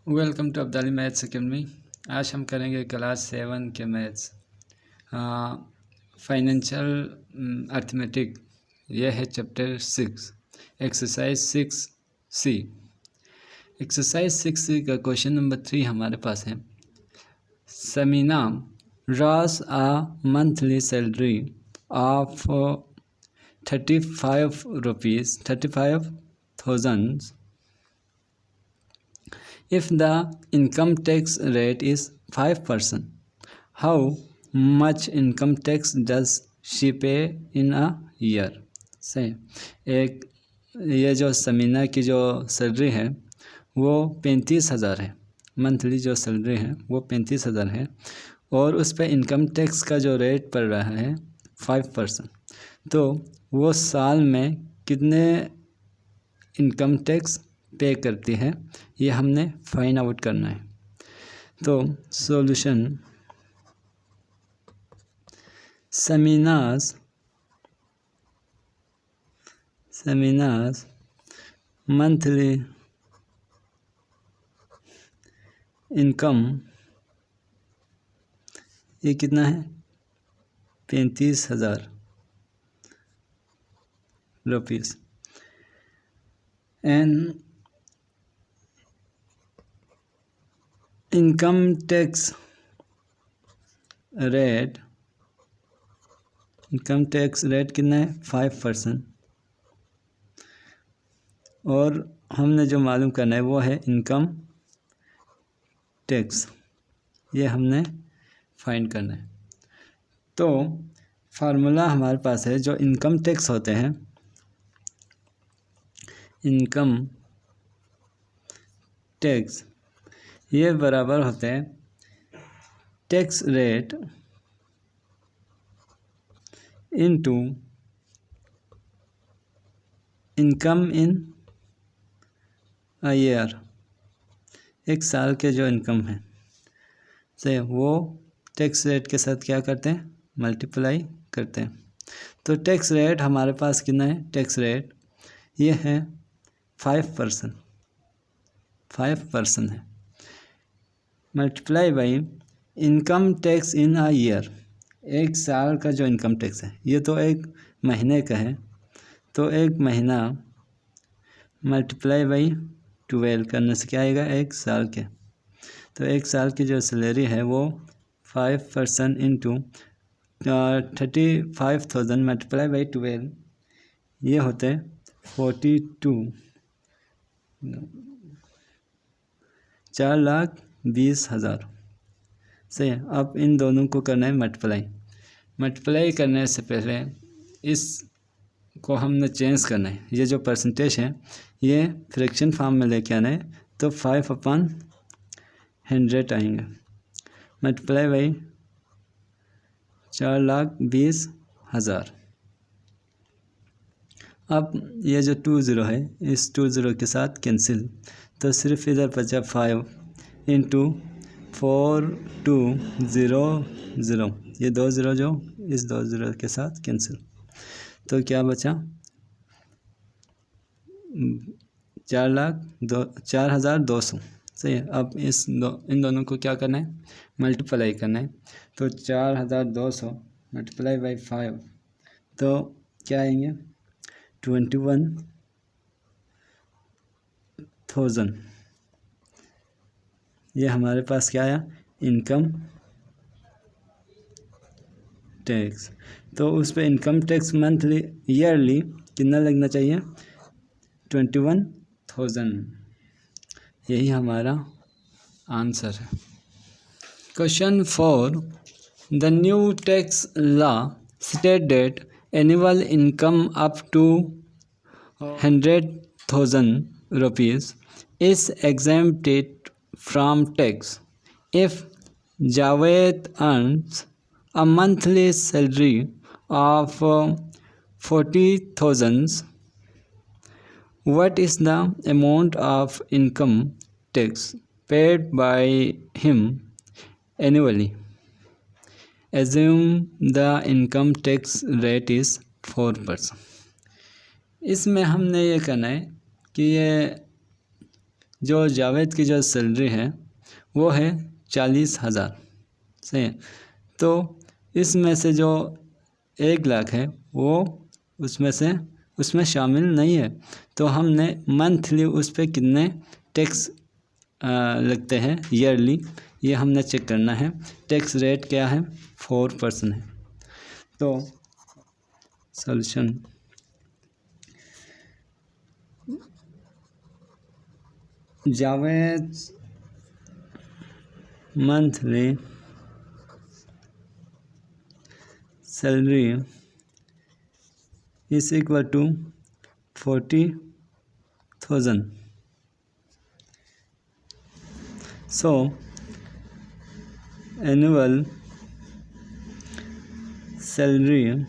Welcome to Abdali maths academy. आज हम करेंगे क्लास 7 के मैथ्स फाइनेंशियल अर्थमेटिक। यह है chapter 6 exercise 6C। Exercise 6C का क्वेश्चन नंबर 3 हमारे पास है। Samina draws a monthly salary of 35,000 if the income tax rate is 5%. How much income tax does she pay in a year? सही। एक ये जो समीना की जो सैलरी है वो 35,000 है। मंथली जो सैलरी है वो 35,000 है और उस पर इनकम टैक्स का जो रेट पड़ रहा है 5%। तो वो साल में कितने इनकम टैक्स पे करती है, ये हमने फाइंड आउट करना है। तो सॉल्यूशन, समीनास मंथली इनकम ये कितना है 35,000 rupees and income tax rate कितना है 5%। और हमने जो मालूम करना है वो है इनकम टैक्स, ये हमने फाइंड करना है। तो फार्मूला हमारे पास है, जो इनकम टैक्स होते हैं, इनकम टैक्स ये बराबर होते हैं tax rate into income in a year. एक साल के जो इनकम है से वो टैक्स रेट के साथ क्या करते हैं, मल्टीप्लाई करते हैं। तो टैक्स रेट हमारे पास कितना है, टैक्स रेट ये है 5% है, multiply by income tax in a year. एक साल का जो इनकम टैक्स है, ये तो एक महीने का है, तो एक महीना मल्टीप्लाई बाई 12 करने से क्या आएगा, एक साल के। तो एक साल की जो सैलरी है वो 5% इंटू 35,000 मल्टीप्लाई बाई 12, ये होते 42, 4,20,000 से। अब इन दोनों को करना है मल्टीप्लाई करने से पहले इस को हमने चेंज करना है। ये जो परसेंटेज है ये फ्रैक्शन फॉर्म में लेके आना है, तो 5/100 आएंगे, मल्टीप्लाई बाई 4,20,000। अब ये जो 20 है इस 20 के साथ कैंसिल, तो सिर्फ इधर बचा 5 इंटू 4200, ये 2 ज़ीरो जो इस 2 ज़ीरो के साथ कैंसिल, तो क्या बचा 4,200। सही है। अब इन दोनों को क्या करना है, मल्टीप्लाई करना है। तो 4,200 मल्टीप्लाई बाई 5, तो क्या आएंगे 21,000। ये हमारे पास क्या आया, इनकम टैक्स। तो उस पर इनकम टैक्स मंथली ईयरली कितना लगना चाहिए, 21,000। यही हमारा आंसर है। Question 4, the new tax law state that annual income up to 100,000 rupees is exempted from tax if Javed earns a monthly salary of 40,000. What is the amount of income tax paid by him annually? Assume the income tax rate is 4%. इसमें हमने ये करना है कि ये जो जावेद की जो सैलरी है वो है 40,000, सही है। तो इसमें से जो 1,00,000 है वो उसमें शामिल नहीं है, तो हमने मंथली उस पर कितने टैक्स लगते हैं ईयरली, ये हमने चेक करना है। टैक्स रेट क्या है, 4% है। तो solution, Javed monthly salary is equal to 40,000. So annual salary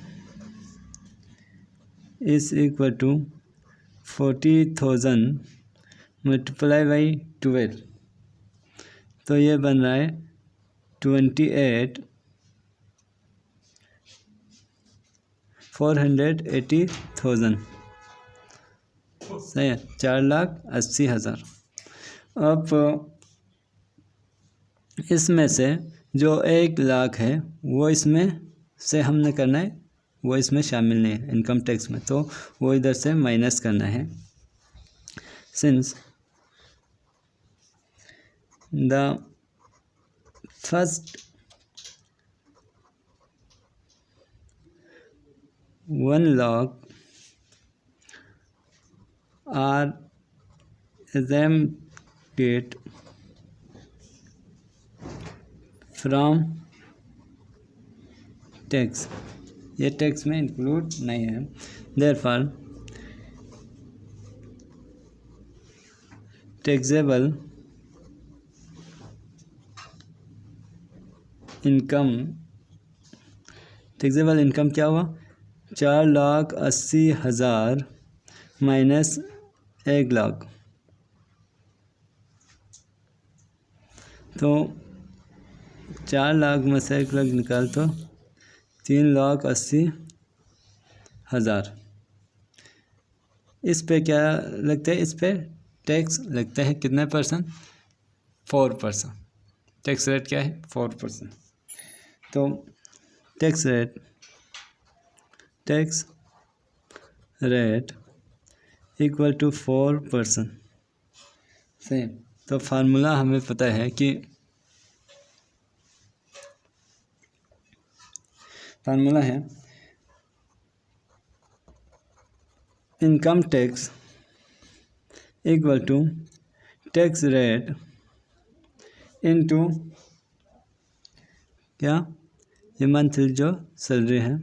is equal to 40,000 multiply by 12, तो ये बन रहा है 480,000, सही है, 4,80,000। अब इसमें से जो 1,00,000 है वो इसमें से हमने करना है, वो इसमें शामिल नहीं है इनकम टैक्स में, तो वो इधर से माइनस करना है। Since the first 1,00,000 are exempted from tax, ये टैक्स में इंक्लूड नहीं है। देयरफॉर टैक्सेबल इनकम क्या हुआ, 4,80,000 माइनस 1,00,000, तो 4,00,000 में से 1,00,000 निकाल तो 3,80,000। इस पे क्या लगता है, इस पे टैक्स लगता है कितने %, 4%। टैक्स रेट क्या है, 4%। तो टैक्स रेट इक्वल टू 4%, सही। तो फार्मूला हमें पता है कि फार्मूला है income tax equal to tax rate into क्या, ये मंथली जो सैलरी है,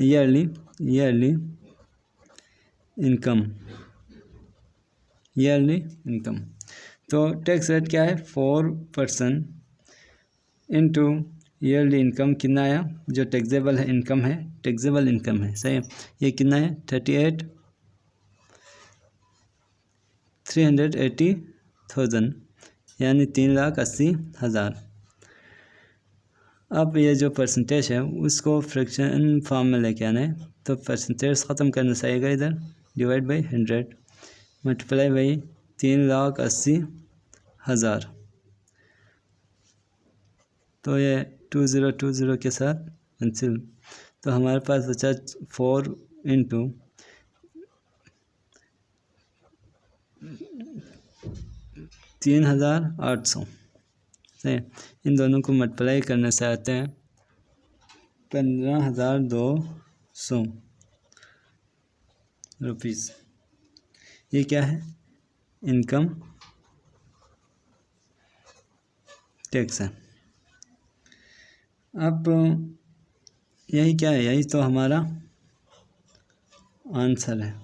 ईयरली इनकम, तो टैक्स रेट क्या है 4% इनटू ईयरली इनकम कितना आया, जो टैक्सेबल इनकम है, सही है। ये कितना है 380,000 यानी 3,80,000। अब ये जो परसेंटेज है उसको फ्रैक्शन फॉर्म में लेके आना है, तो परसेंटेज ख़त्म करना चाहिएगा, इधर डिवाइड बाई 100 मल्टीप्लाई बाई 3,80,000, तो ये 2020 के साथ कैंसिल, तो हमारे पास बचा 4 इंटू 3,800, सही। इन दोनों को मल्टीप्लाई करने से आते हैं 15,200 रुपीज़। ये क्या है, इनकम टैक्स है। अब यही क्या है, यही तो हमारा आंसर है।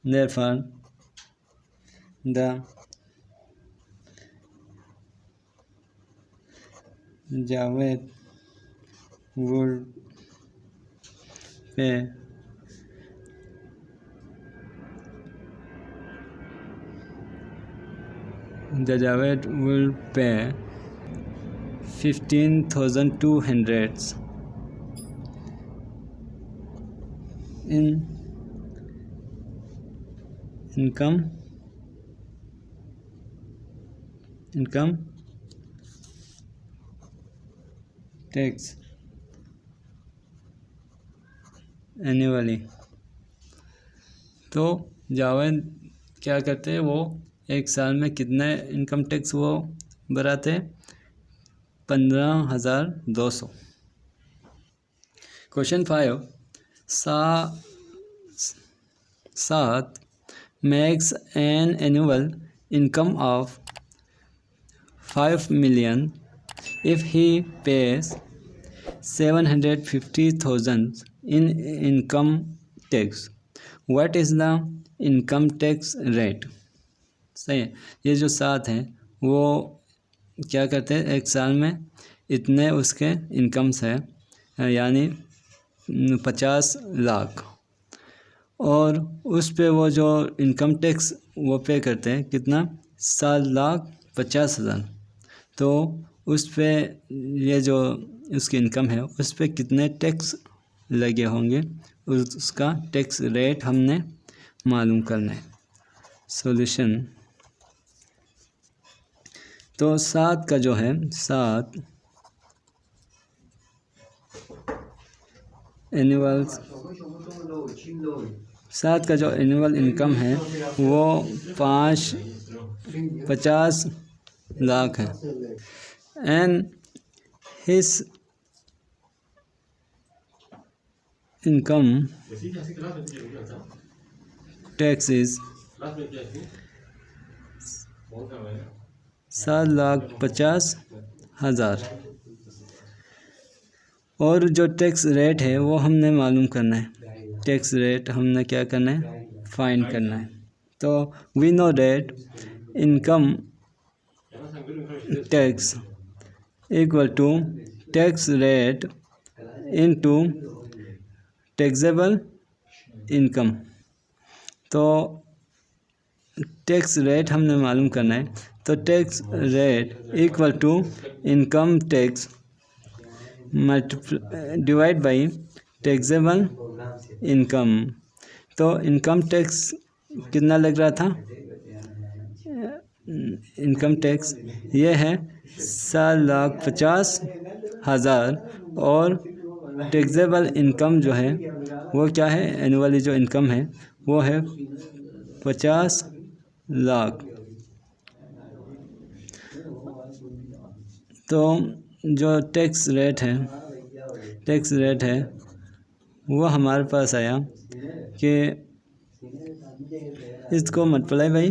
Therefore the Javed would pay $15,200 in income tax annually. तो जावेद क्या करते हैं, वो एक साल में कितने इनकम टैक्स वो भराते? 15,200। क्वेश्चन 5, सात makes an annual income of 5 million if he pays 750,000 in income tax. What is the income tax rate? सही है। ये जो 7 हैं वो क्या करते हैं, एक साल में इतने उसके इनकम्स है, यानी 50 लाख, और उस पे वो जो इनकम टैक्स वो पे करते हैं कितना, 7,50,000। तो उस पे ये जो उसकी इनकम है उस पे कितने टैक्स लगे होंगे, उसका टैक्स रेट हमने मालूम करना है। सॉल्यूशन, तो 7 का जो है, 7 का जो एनुअल इनकम है वो 50 लाख है। And his income tax is 7,50,000। और जो टैक्स रेट है वो हमने मालूम करना है। टैक्स रेट हमने क्या करना है, फाइंड करना है। तो we know that income tax equal to tax rate into taxable income. तो टैक्स रेट हमने मालूम करना है, तो tax rate equal to income tax divide by taxable income. तो इनकम टैक्स कितना लग रहा था, इनकम टैक्स ये है 7,50,000, और टैक्सेबल इनकम जो है वो क्या है, एनुअली जो इनकम है वो है 50 लाख। तो जो टैक्स रेट है वो हमारे पास आया कि इसको मल्टीप्लाई बाई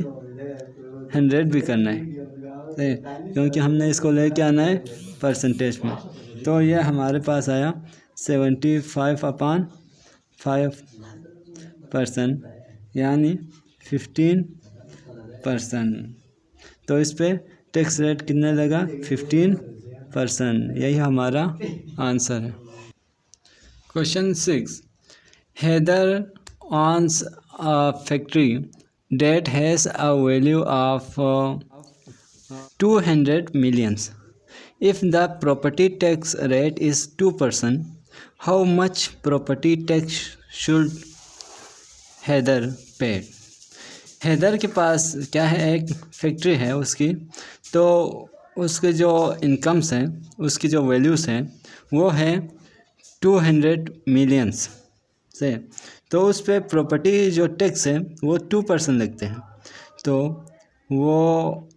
100 भी करना है, क्योंकि हमने इसको लेके आना है परसेंटेज में। तो ये हमारे पास आया 75/5%, यानी 15%। तो इस पे टैक्स रेट कितने लगा, 15%। यही हमारा आंसर है। Question 6, Heather owns a factory that has a value of 200 millions. If the property tax rate is 2%, how much property tax should Heather पे? हेदर के पास क्या है, एक फैक्ट्री है उसकी, तो उसके जो इनकम्स हैं, उसकी जो वैल्यूज़ हैं वो है 200 मिलियंस से। तो उस पर प्रॉपर्टी जो टैक्स है वो 2% लगते हैं। तो वो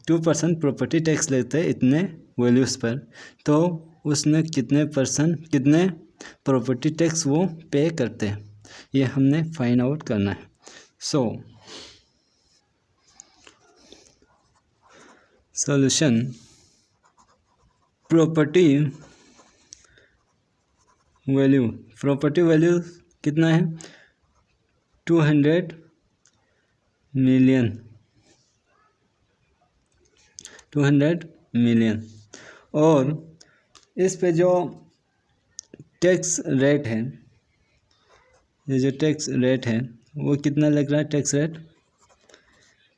2% प्रॉपर्टी टैक्स लेते हैं इतने वैल्यूज़ पर। तो उसने कितने प्रॉपर्टी टैक्स वो पे करते हैं, ये हमने फाइंड आउट करना है। सॉल्यूशन, प्रॉपर्टी वैल्यू कितना है, 200 मिलियन। और इस पे जो टैक्स रेट है, ये जो टैक्स रेट है वो कितना लग रहा है,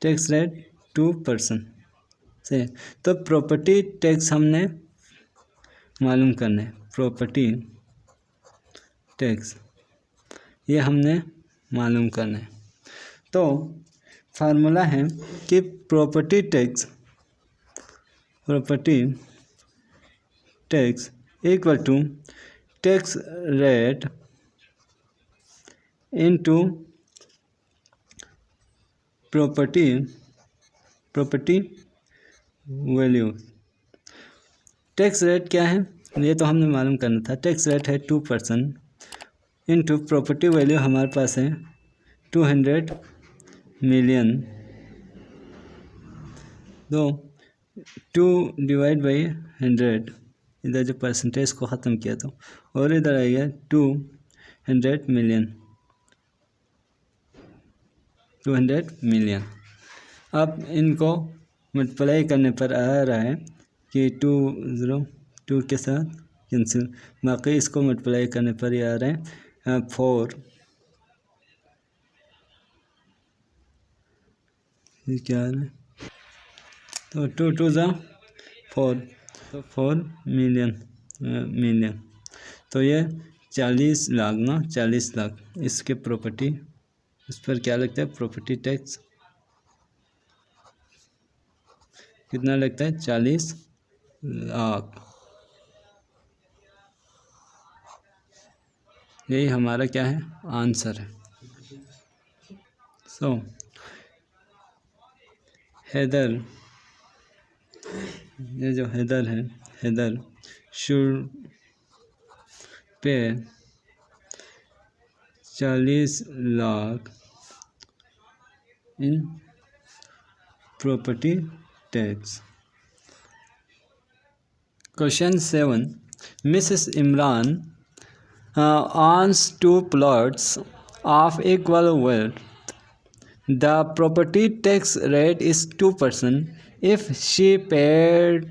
टैक्स रेट 2% से। तो प्रॉपर्टी टैक्स हमने मालूम करना है, प्रॉपर्टी टैक्स ये हमने मालूम करना है। तो फार्मूला है कि property tax equal to tax rate into property value. Tax rate क्या है ये तो हमने मालूम करना था। टैक्स रेट है 2% इनटू प्रॉपर्टी वैल्यू हमारे पास है 200 मिलियन। तो 2 डिवाइड बाई 100, इधर जो परसेंटेज को ख़त्म किया तो, और इधर आएगा 200 मिलियन। अब इनको मल्टीप्लाई करने पर आ रहा है कि 2 के साथ कैंसिल, बाकी इसको मल्टीप्लाई करने पर ये आ रहे हैं 4, ये क्या आ रहा है, तो 2 2 ज़ा 4, तो 4 मिलियन। तो ये 40 लाख ना, 40 लाख इसके प्रॉपर्टी, इस पर क्या लगता है प्रॉपर्टी टैक्स कितना लगता है 40 लाख। यही हमारा क्या है आंसर है। सो हेदर, ये जो हेदर है, Heather should pay 40 lakh in property tax. Question 7. Mrs. Imran owns 2 plots of equal wealth. The property tax rate is 2%. If she paid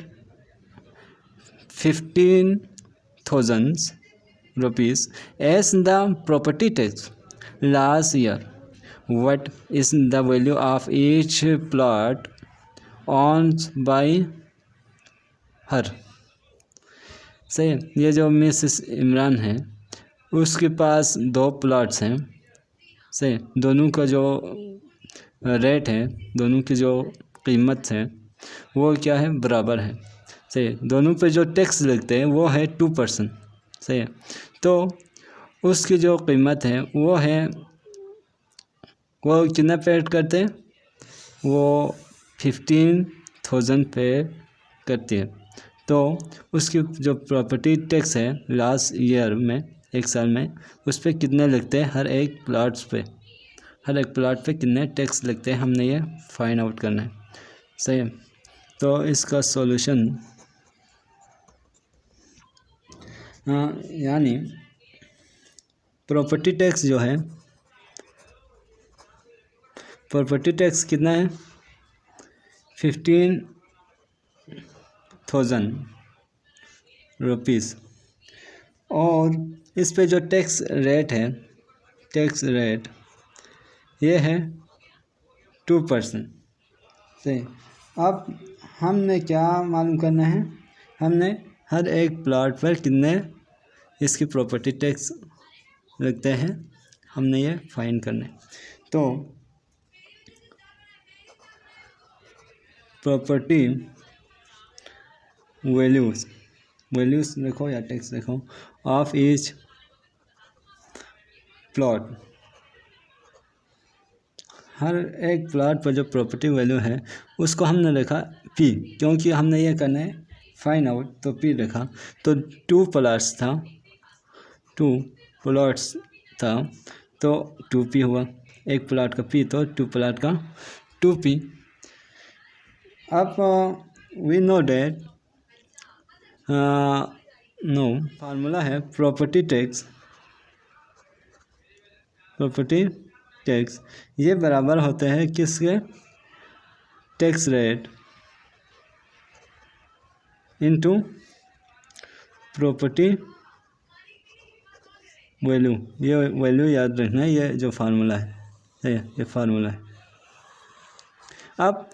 15,000 rupees as the property tax last year, what is the value of each plot owned by her? सही है। ये जो Mrs Imran है उसके पास 2 plots हैं, सही, दोनों का जो रेट है, दोनों की जो कीमत है वो क्या है बराबर है, सही। दोनों पे जो टैक्स लगते हैं वो है 2%, सही है। तो उसकी जो कीमत है वो कितना पे करते हैं, वो 15,000 पे करती है। तो उसकी जो प्रॉपर्टी टैक्स है लास्ट ईयर में, एक साल में, उस पर कितने लगते हैं हर एक प्लॉट पे कितने टैक्स लगते हैं, हमने ये फाइंड आउट करना है, सही है। तो इसका सॉल्यूशन यानी प्रॉपर्टी टैक्स जो है, प्रॉपर्टी टैक्स कितना है 15,000 रुपीज़, और इस पे जो टैक्स रेट है, टैक्स रेट ये है 2%, सही। अब हमने क्या मालूम करना है, हमने हर एक प्लॉट पर कितने इसकी प्रॉपर्टी टैक्स लगते हैं, हमने ये फाइंड करना है। तो प्रॉपर्टी वैल्यूज़ लिखो या टैक्स लिखो ऑफ ईच प्लॉट, हर एक प्लॉट पर जो प्रॉपर्टी वैल्यू है उसको हमने लिखा P, क्योंकि हमने ये करना है फाइंड आउट, तो P लिखा। तो 2 प्लॉट्स था तो 2P हुआ, एक प्लॉट का P तो 2 प्लॉट का 2P। अब we know that no formula है प्रॉपर्टी टैक्स ये बराबर होते हैं किसके, tax rate into property value. ये वैल्यू याद रखना है, ये जो फार्मूला है, ये फार्मूला है। अब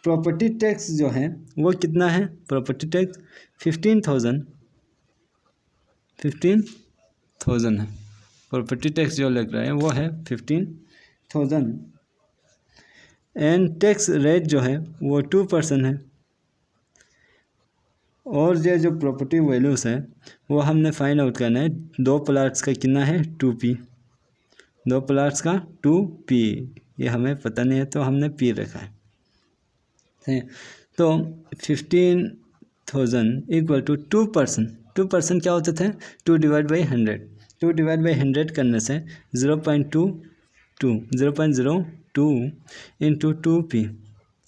प्रॉपर्टी टैक्स जो है वो कितना है, प्रॉपर्टी टैक्स 15,000 है। प्रॉपर्टी टैक्स जो लग रहा है वो है 15,000 एंड टैक्स रेट जो है वो 2% है। और ये जो प्रॉपर्टी वैल्यूज़ है वो हमने फाइंड आउट करना है। 2 प्लाट्स का कितना है 2p, 2 प्लाट्स का 2p, ये हमें पता नहीं है तो हमने p रखा है। तो 15,000 इक्वल टू 2%, 2% क्या होते थे 2 डिवाइड बाई 100, 2 डिवाइड बाई 100 करने से 0.02 इंटू 2p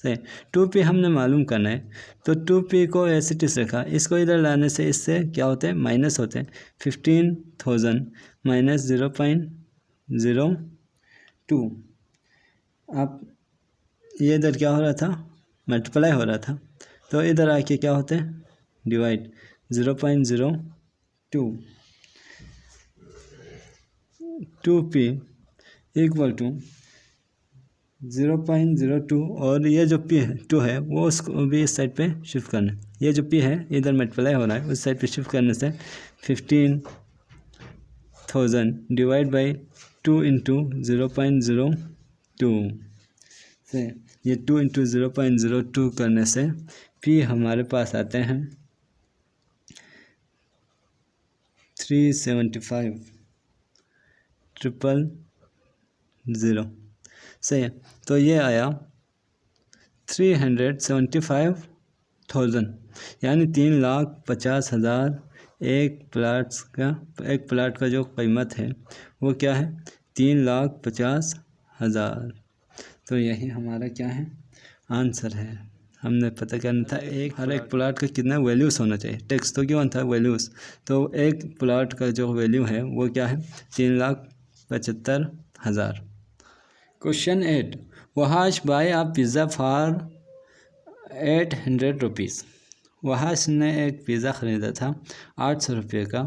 सही। 2p हमने मालूम करना है तो 2p को ऐसे टिस रखा, इसको इधर लाने से इससे क्या होते हैं माइनस होते हैं। 15,000 माइनस 0.02, अब ये इधर क्या हो रहा था मल्टीप्लाई हो रहा था, तो इधर आके क्या होते हैं डिवाइड 0.02 2p इक्वल टू 0.02, और ये जो p है 2 है वो उसको भी इस साइड पे शिफ्ट करना है। ये जो p है इधर मल्टीप्लाई हो रहा है, उस साइड पे शिफ्ट करने से 15,000 डिवाइड बाई 2 इंटू 0.02 से ये 2 इंटू 0.02 करने से p हमारे पास आते हैं 375,000 सही है। तो ये आया 375,000 यानी 3,50,000 एक प्लाट का जो कीमत है वो क्या है 3,50,000। तो यही हमारा क्या है आंसर है। हमने पता करना था हर एक प्लाट का कितना वैल्यूज़ होना चाहिए, टैक्स तो क्यों था वैल्यूज़, तो एक प्लाट का जो वैल्यू है वो क्या है 3,75,000। Question 8, Wahash buy a pizza for 800 rupees. Wahash ने एक पिज़्ज़ा ख़रीदा था 800 रुपये का।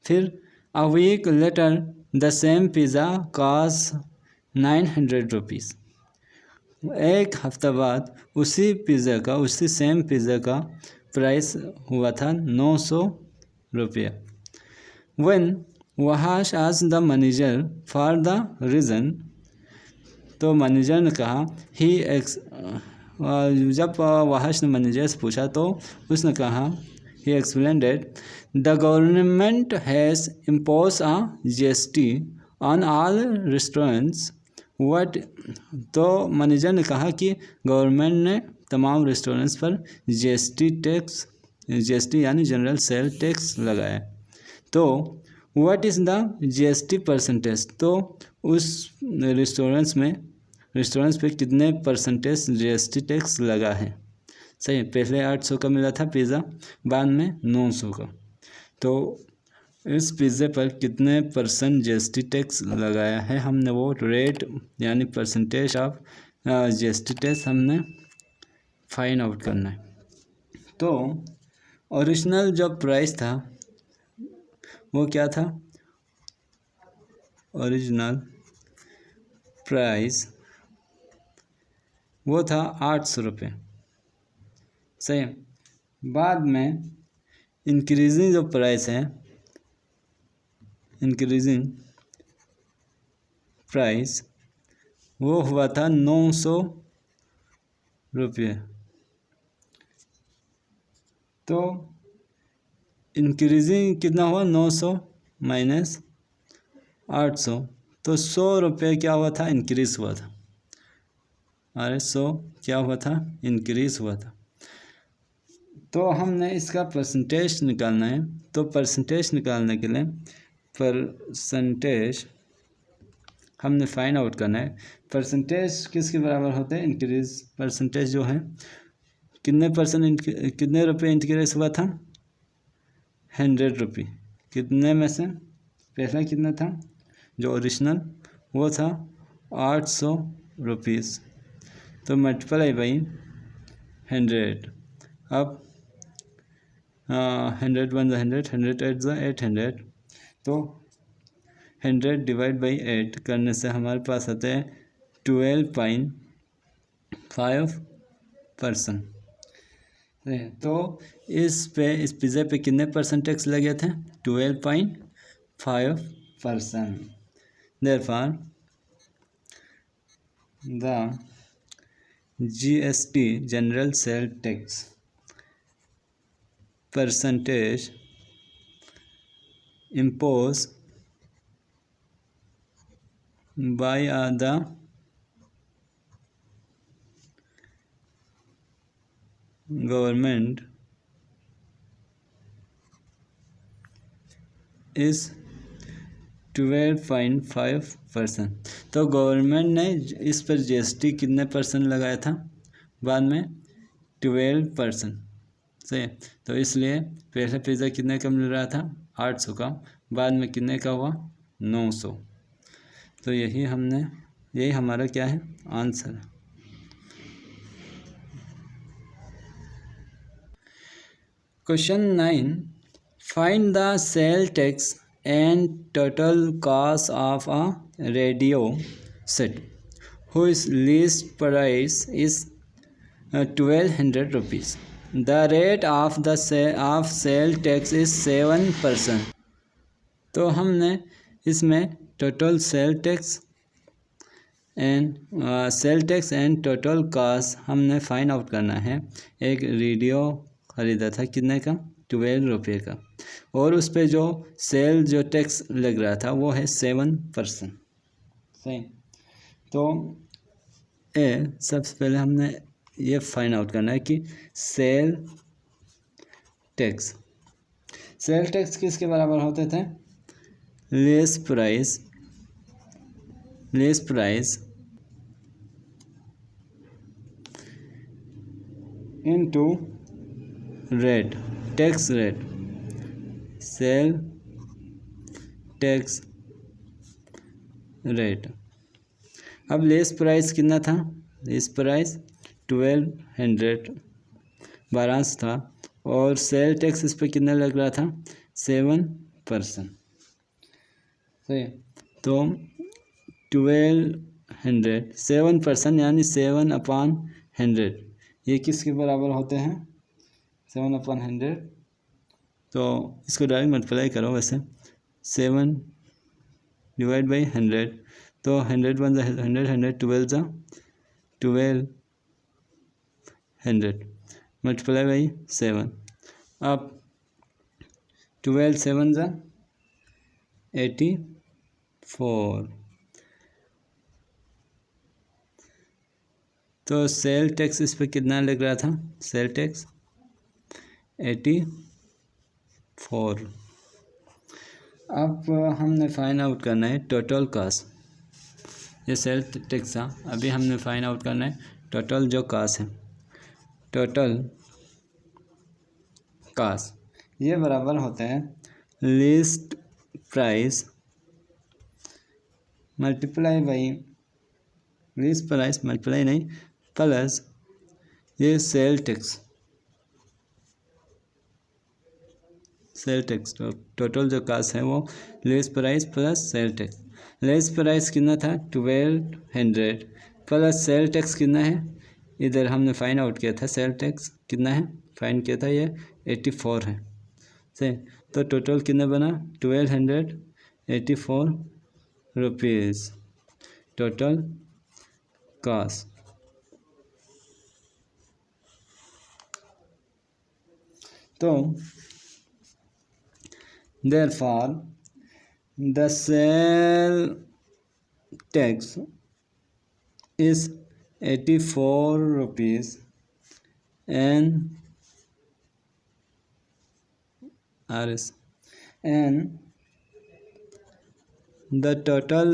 फिर a week later the same pizza cost 900 rupees. एक हफ्ता बाद उसी सेम पिज़्ज़ा का प्राइस हुआ था 900 रुपये। When Wahash asked the manager for the reason, तो मैनेजर ने कहा जब वहाश ने मैनेजर से पूछा तो उसने कहा he explain that the government has impose a GST on all restaurants what. तो मैनेजर ने कहा कि गवर्नमेंट ने तमाम रेस्टोरेंट्स पर GST यानी जनरल सेल टैक्स लगाया। तो what is the GST percentage, तो उस रेस्टोरेंट्स पे कितने परसेंटेज GST टैक्स लगा है। सही, पहले 800 का मिला था पिज़्ज़ा, बाद में 900 का, तो इस पिज़्ज़े पर कितने % GST टैक्स लगाया है हमने वो रेट यानी परसेंटेज ऑफ GST टैक्स हमने फाइंड आउट करना है। तो ओरिजिनल जो प्राइस था वो क्या था, ओरिजिनल प्राइस वो था 800 रुपये सही। बाद में इंक्रीजिंग जो प्राइस है, इंक्रीजिंग प्राइस वो हुआ था 900 रुपये। तो इंक्रीजिंग कितना हुआ 900 माइनस 800, तो 100 रुपये क्या हुआ था इंक्रीज़ हुआ था। अरे 100 क्या हुआ था इंक्रीज़ हुआ था। तो हमने इसका परसेंटेज निकालना है, तो परसेंटेज निकालने के लिए परसेंटेज हमने फाइंड आउट करना है। परसेंटेज किसके बराबर होते हैं इंक्रीज, परसेंटेज जो है कितने रुपये इंक्रीज हुआ था 100 रुपये। कितने में से पहला कितना था जो ओरिजिनल वो था 800 रुपीज़, तो मल्टीप्लाई बाई 100। अब 100 1 100 100 8 800, तो 100 डिवाइड बाई 8 करने से हमारे पास आते हैं 12.5%। तो इस पिज़्ज़े पे कितने % टैक्स लगे थे 12.5%। Therefore the GST general sale tax percentage imposed by the government is 12.5%। तो गवर्नमेंट ने इस पर GST कितने परसेंट लगाया था? बाद में 12%। सही। तो इसलिए पहले पिज़्ज़ा कितने का मिल रहा था? 800 का। बाद में कितने का हुआ? 900। तो यही हमारा क्या है? Answer. Question 9, find the sale tax and total cost of a radio set whose list price is 1200 rupees. The rate of sale tax is 7%. तो हमने इसमें total sale tax and total cost हमने फाइंड आउट करना है। एक radio ख़रीदा था कितने का? 12 रुपये का, और उस पर जो टैक्स लग रहा था वो है 7%। सही। तो सबसे पहले हमने ये फाइंड आउट करना है कि सेल टैक्स किसके बराबर होते थे? Less price into rate, tax rate, sale tax rate. अब लेस प्राइस कितना था? लेस प्राइस 1200 था, और सेल टैक्स इस पर कितना लग रहा था? 7%। सही। तो 1200 7% यानी 7/100, ये किसके बराबर होते हैं? 7/100। तो इसको डायरेक्ट मल्टीप्लाई करो। वैसे 7 डिवाइड बाई 100, तो 100 1 100, 100 12 1200 मल्टीप्लाई बाई 7। अब 12 7 84। तो सेल टैक्स इस पर कितना लग रहा था? Sale tax 84। अब हमने फाइंड आउट करना है टोटल कॉस्ट। ये सेल टैक्स था, अभी हमने फाइंड आउट करना है टोटल जो कॉस्ट है। टोटल कॉस्ट ये बराबर होता है list price multiply by list price multiply नहीं प्लस ये सेल टैक्स टोटल जो कॉस्ट है वो list price plus sale tax. List price कितना था? 1200 प्लस सेल टैक्स कितना है? इधर हमने फाइंड आउट किया था सेल टैक्स कितना है, फाइंड किया था, ये 84 है। सही। तो टोटल कितना बना? 1284 रुपीज़ टोटल कॉस्ट। तो therefore the sale tax is 84 rupees and the total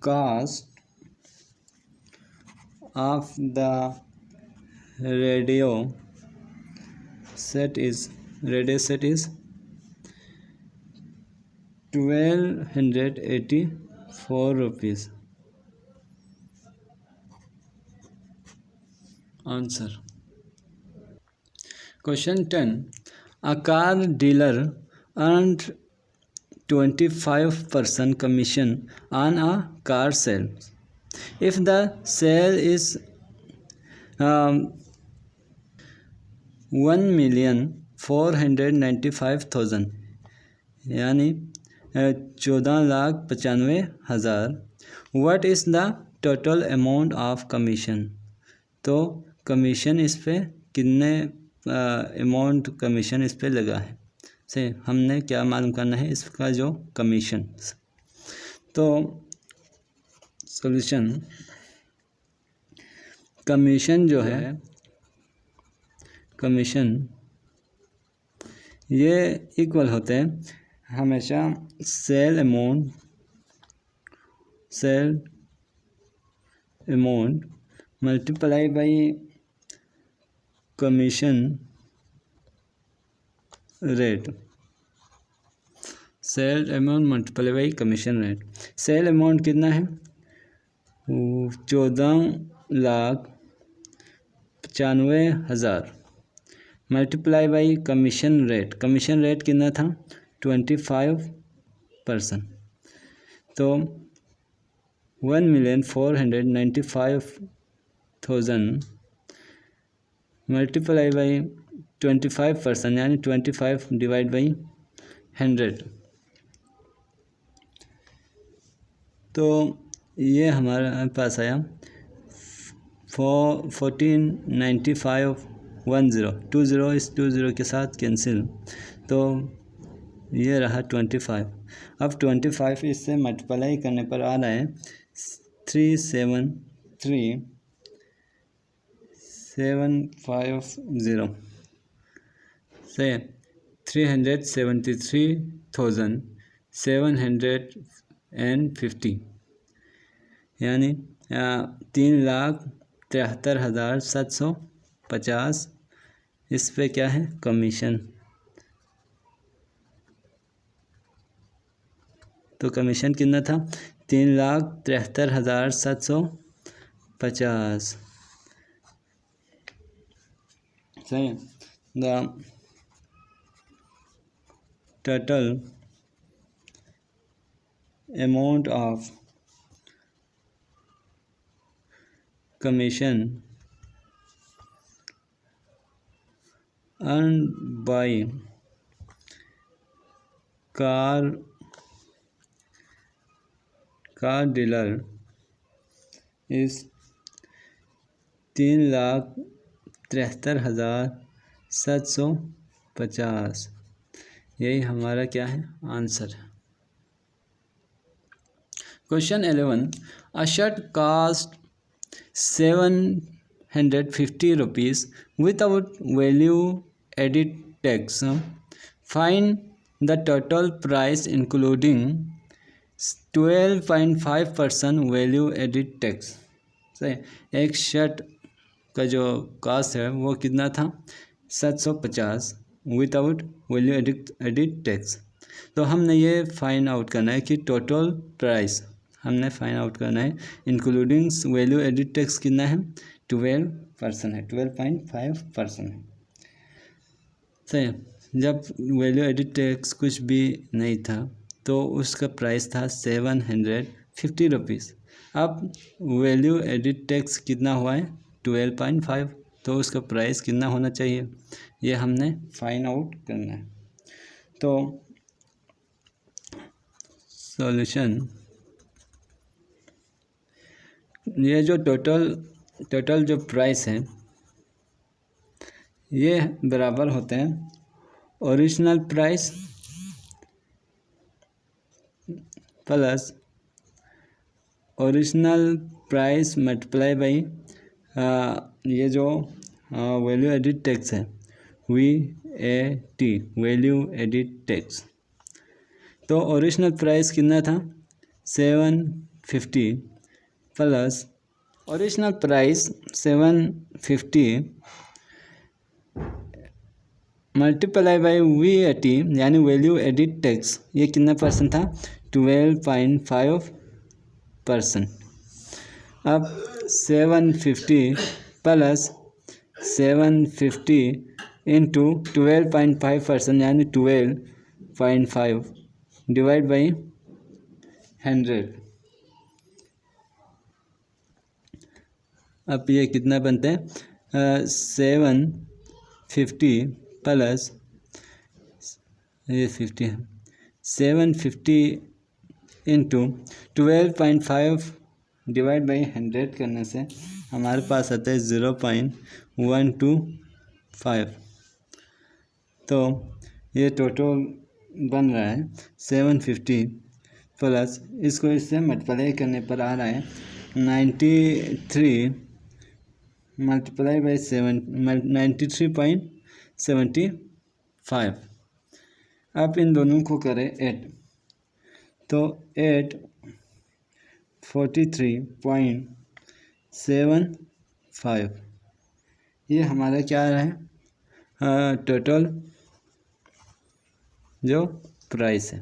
cost of the radio set is 1284 rupees। Answer. Question 10. A car dealer earned 25% commission on a car sale. If the sale is 1,495,000 यानी 14,95,000, what is the total amount of commission. तो commission इस पे कितने amount commission इस पे लगा है, से हमने क्या मालूम करना है, इसका जो कमीशन। तो सॉल्यूशन, कमीशन जो है, कमीशन ये इक्वल होते हैं हमेशा sale amount multiply by commission rate. Sale amount multiply by commission rate. Sale amount कितना है, 14,95,000 multiply by commission rate. Commission rate कितना था, 25%। तो 1,495,000 मल्टीप्लाई बाई 25%, यानी 25 डिवाइड बाई 100। तो ये हमारे पास आया 1495,10। 20 इस 20 के साथ कैंसिल, तो ये रहा 25। अब 25 इससे मल्टीप्लाई करने पर आ रहा है 373,750 से 373,750, यानी 3,73,750 इस पे क्या है, कमीशन। तो कमीशन कितना था, 3,73,750। सही। The total amount of commission earned by car dealer is 3,73,750। यही हमारा क्या है, आंसर है। Question 11, a shirt cast 750 rupees without value added tax. Find the total price including 12.5% value added tax. सही। एक शर्ट का जो कास्ट है वो कितना था, 750 विदाउट वैल्यू एडिड टैक्स। तो हमने ये फाइंड आउट करना है कि टोटल प्राइस हमने फाइंड आउट करना है, इंक्लूडिंग वैल्यू एडिड टैक्स कितना है, 12% है, 12.5% है। सही। जब वैल्यू एडिड टैक्स कुछ भी नहीं था तो उसका प्राइस था 750 रुपीज़। अब वैल्यू एडिड टैक्स कितना हुआ है, 12.5, तो उसका प्राइस कितना होना चाहिए, ये हमने फाइंड आउट करना है। तो सॉल्यूशन, ये जो टोटल जो प्राइस है ये बराबर होते हैं original price plus original price multiply by ये जो वैल्यू एडिड टैक्स है, VAT वैल्यू एडिड टैक्स। तो ओरिजिनल प्राइस कितना था, 750 plus original price 750 multiply by VAT यानी वैल्यू एडिड टैक्स, ये कितना परसेंट था, 12.5%। अब 750 प्लस 750 इंटू 12.5% यानी 12.5 डिवाइड बाई 100। अब ये कितना बनते हैं, 750 प्लस ये 50 है, 750 इंटू 12.5 डिवाइड बाई 100 करने से हमारे पास आता है 0.125। तो ये टोटल बन रहा है 750 प्लस इसको इससे मल्टीप्लाई करने पर आ रहा है 93 मल्टीप्लाई बाई 93.75। अब इन दोनों को करें 8 तो 8 43.75 ये हमारा क्या है टोटल जो प्राइस है।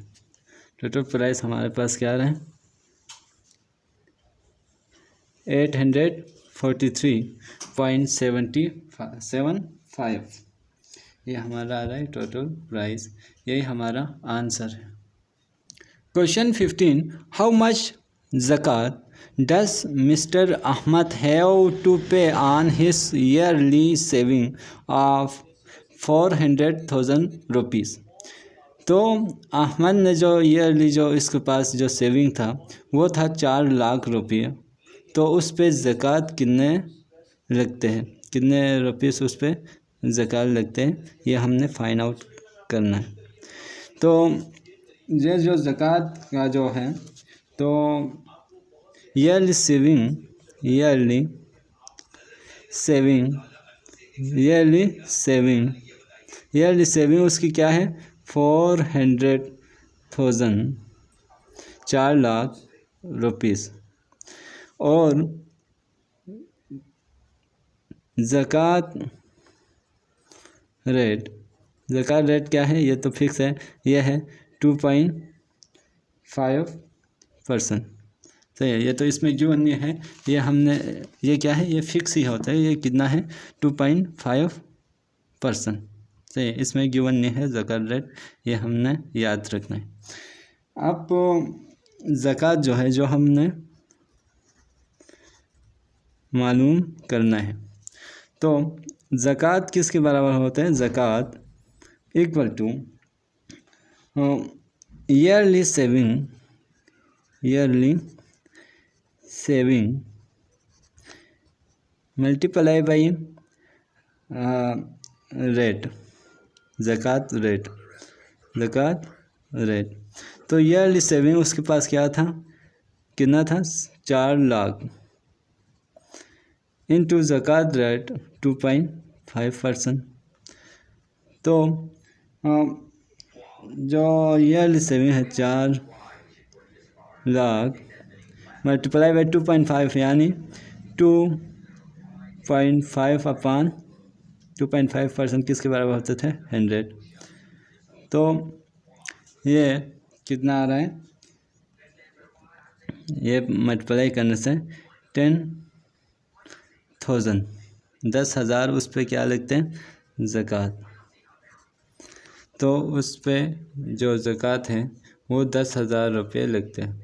टोटल प्राइस हमारे पास क्या रहा है 843.75 ये हमारा आ रहा है टोटल प्राइस। यही हमारा आंसर है। क्वेश्चन 15 हाउ मच ज़कात does mister Ahmed have to pay on his yearly saving of 400,000 rupees. तो अहमद ने जो ईयरली जो इसके पास जो सेविंग था वो था 4 लाख रुपये। तो उस पे ज़कात कितने लगते हैं, कितने रुपीस उस पे ज़कात लगते हैं, ये हमने फाइंड आउट करना है। तो ये जो ज़कात का जो है तो ईयरली सेविंग उसकी क्या है 400,000 4 लाख रुपीस। और ज़कात रेट क्या है, ये तो फिक्स है, ये है 2.5%। सही है। ये तो इसमें जो अन्य है ये हमने ये क्या है ये फिक्स ही होता है, ये कितना है 2.5%। सही है। इसमें गिवन नहीं है ज़कात रेट, ये हमने याद रखना है। अब ज़कात जो है जो हमने मालूम करना है। तो ज़कात किसके बराबर होते हैं, ज़कात equal to yearly saving multiply by rate ज़कात रेट। तो ईयरली सेविंग उसके पास क्या था, कितना था 4 लाख इंटू ज़कात रेट 2.5%। तो जो ईयरली सेविंग है 4 लाख मल्टीप्लाई बाई 2.5 यानी 2.5 अपान 2.5% किसके बराबर होते थे 100। तो ये कितना आ रहा है, ये मल्टीप्लाई करने से 10,000 उस पर क्या लगते हैं ज़कात। तो उस पर जो ज़कात है वो 10,000 रुपये लगते हैं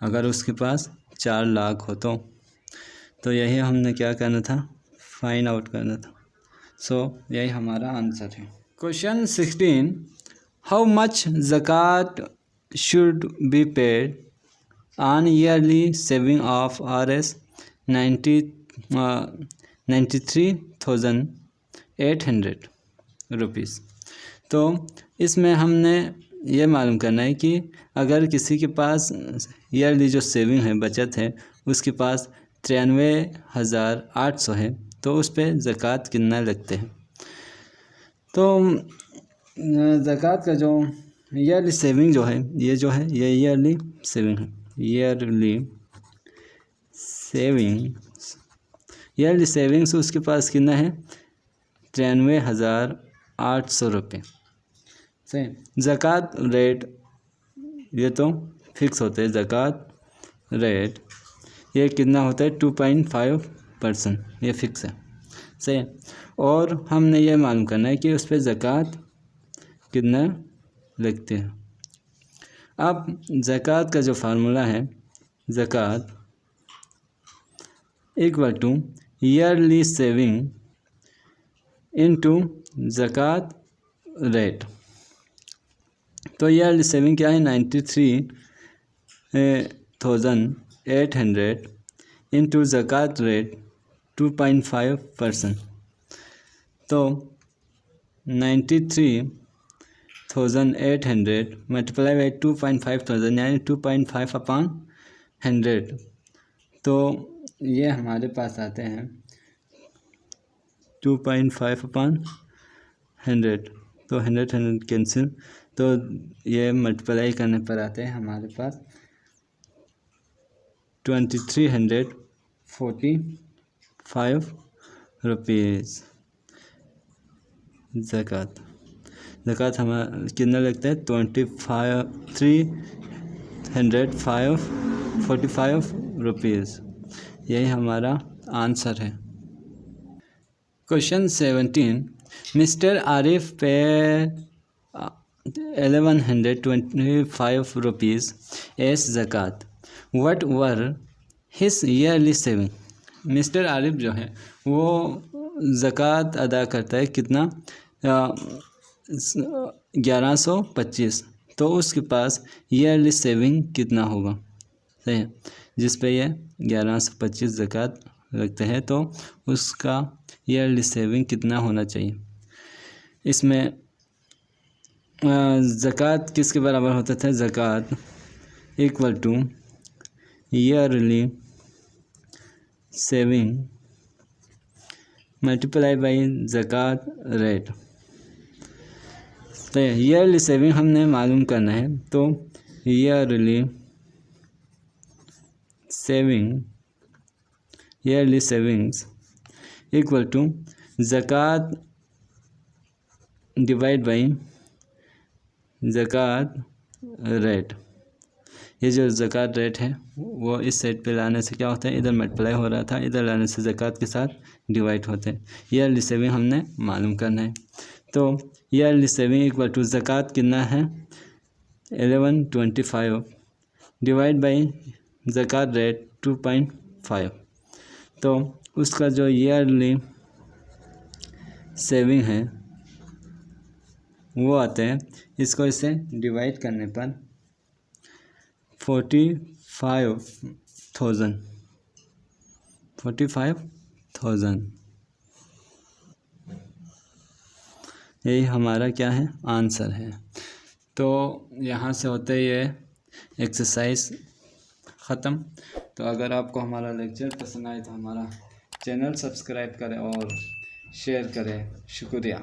अगर उसके पास 4 लाख हो तो यही हमने क्या करना था फाइंड आउट करना था। सो यही हमारा आंसर है। क्वेश्चन 16 हाउ मच ज़कात should be paid on yearly saving of Rs 93,800 rupees. तो इसमें हमने ये मालूम करना है कि अगर किसी के पास ईयरली जो सेविंग है बचत है उसके पास 93,800 है तो उस पर ज़कात कितना लगते हैं। तो ज़कात का जो ईयरली सेविंग जो है ये ईयरली सेविंग है। ईयरली सेविंग्स उसके पास कितना है 93,800 रुपये। सही। ज़कात रेट ये तो फिक्स होते हैं, ज़कात रेट ये कितना होता है 2.5%, ये फिक्स है। सही। और हमने ये मालूम करना है कि उस पर ज़कात कितना लगते हैं। अब ज़कात का जो फार्मूला है ज़कात equal to yearly saving into ज़कात रेट। तो ईयरली सेविंग क्या है 93,800 इंटू ज़कात रेट 2.5%, तो 93,800 मल्टीप्लाई बाई 2.5,000 यानी 2.5 अपॉन 100, तो ये हमारे पास आते हैं 2.5 अपॉन 100, तो 100 कैंसिल, तो ये मल्टीप्लाई करने पर आते हैं हमारे पास 2345 रुपीज़। ज़कात हमारा कितना लगता है 345 रुपीज़। यही हमारा आंसर है। Question 17, mister Arif pay 1125 rupees as ज़कात, what were his yearly saving. Mister Arif जो है वो ज़कात अदा करता है कितना 1125, तो उसके पास ईयरली सेविंग कितना होगा, सही है, जिस पे ये 1125 ज़कात रखते हैं, तो उसका ईयरली सेविंग कितना होना चाहिए। इसमें ज़कात किसके बराबर होता था, ज़कात equal to yearly saving multiply by ज़कात रेट। तो ईयरली सेविंग हमने मालूम करना है, तो ईयरली सेविंग्स इक्वल टू ज़कात डिवाइड बाई ज़कात रेट। ये जो ज़कात रेट है वो इस साइड पे लाने से क्या होता है, इधर मल्टीप्लाई हो रहा था, इधर लाने से ज़कात के साथ डिवाइड होते हैं। ईयरली सेविंग हमने मालूम करना है, तो ईयरली सेविंग इक्वल टू ज़कात कितना है 1125 डिवाइड बाई ज़कात रेट 2.5, तो उसका जो ईयरली सेविंग है वो आते हैं, इसको इससे डिवाइड करने पर 45,000 यही हमारा क्या है, आंसर है। तो यहाँ से होते ही ये एक्सरसाइज ख़त्म। तो अगर आपको हमारा लेक्चर पसंद आए तो हमारा चैनल सब्सक्राइब करें और शेयर करें। शुक्रिया।